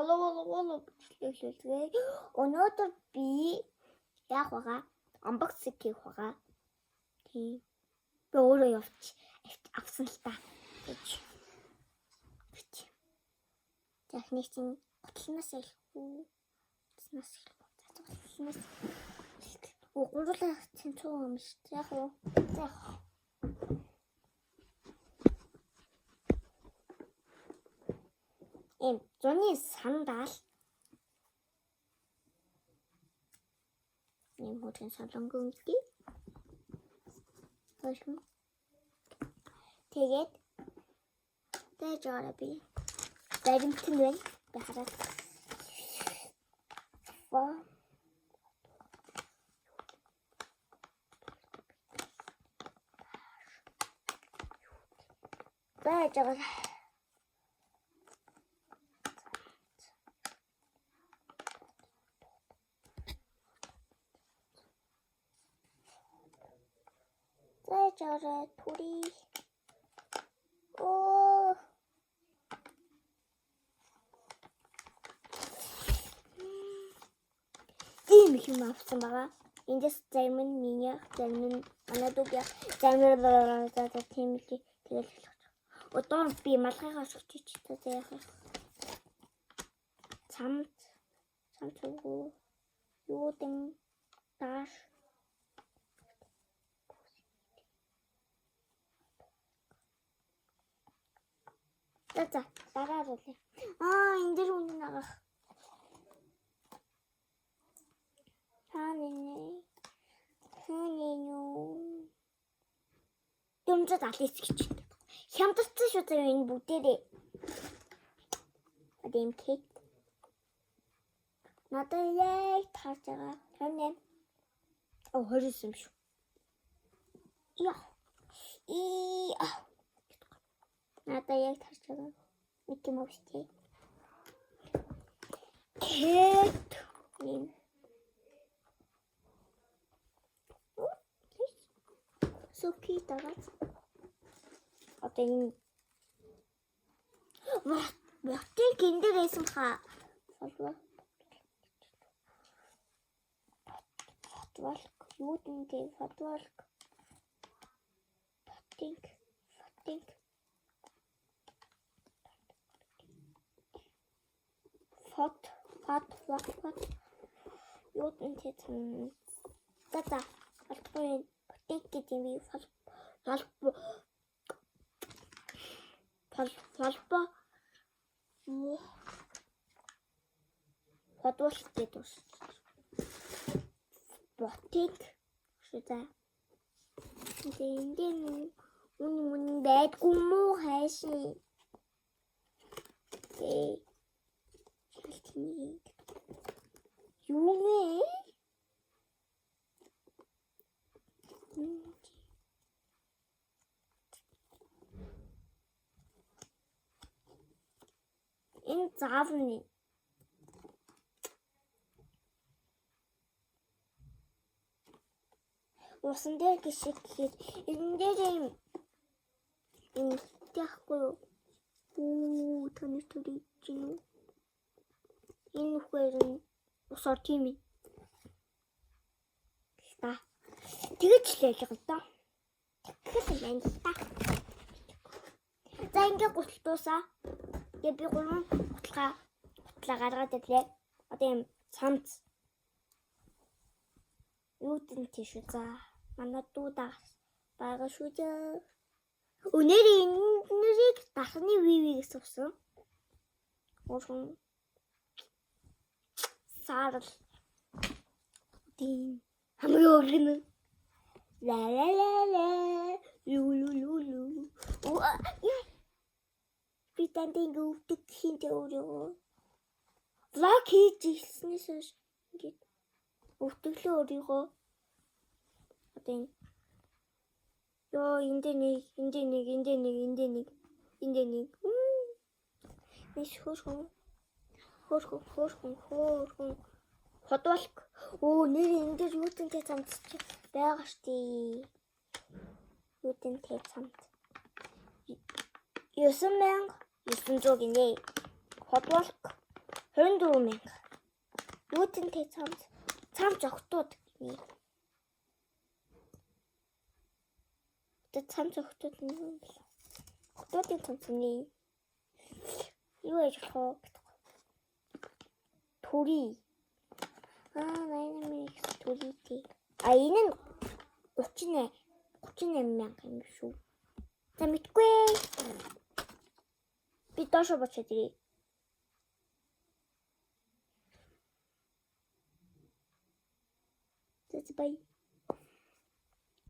Олоо бичлүүлээ. Өнөөдөр би яах вэ? Unboxing хийх вэ? Тийм. Би өөрөө авсан л та. Гэж. Техник чинь готлноос илүү. Гурлаа тэнцүү юм шүү дээ. Яг уу. Зуны сандал. Модern солонгонгийн. Хөөшмө. Тэгээд дэжорби. Баримтан байна. Би хараад. Бэжор. Бэжор 토리. 오. ийм их юм авсан байгаа. Эндээс зарим нь миний, зарим нь Анадугийн, зарим нь тийм л тэгэл хэлэх. Одоо би малгайгаа шигчиж та яах вэ? Цамц уу? Юудын тааш. За дараа үлээ. Энэ дэр үнэн агах. Дэмжид алис гэж. Хямдсан шүү зав энэ бүгдээрээ. Адэм кек. Надад яг таарж байгаа. 28. 29 юм шүү. Надад яг таарж байгаа. Микки Маус тий. Кек. Соки тагац. Одоо энэ Бактик энэ дээрсэн хаа. Фотвалк юу гэдэг фотвалк. Бактик. Фот. Юу гэдэг за. Албан бактик гэдэг юм фалба фотвалк гэдэг. Бактик шүтэ. Энд үнэн байдгүй мүү хайши. Юу нэ? Энэ заавны усан дээр гişиг гэхэд энэ дээр юм яахгүй юу таны төрий чинь энэ хүээр нь усаар тийм ээ та тэгэж л яах вэ та тэгэхээр энэ та за ингээ гуталтуусаа тэгээ би гурван гутлаа гаргаад ирлээ одоо юм цамц юу гэдэг тийш үү за манай дуудаа бага шүү дээ өнөөдрийг дахны вивигээс авсан уурхан сарал тийм хамгийн өргөн ла лу би тантинг өвдөг хинтээ өөрөө влог хийж ирснээс ингээд өвдөглөө өөрийгөө одоо ёо энд нэг Эс хөөрхөн фотвалк нэр энэ дээр юутэнтэй цамц байгаа штий. Юутэнтэй цамц 9900 гинэ. Фотвалк 24,000. Юутэнтэй цамц огтуд гинэ. Тэ цамц огтуд нь юу юм бэ? Огтудын цамц нь юу яж болох вэ? Төрий. 88 төрийтэй. Энэ нь 38,000 юм шүү. За мэдгүй. Би доошо бочоод ирээ. That's bye.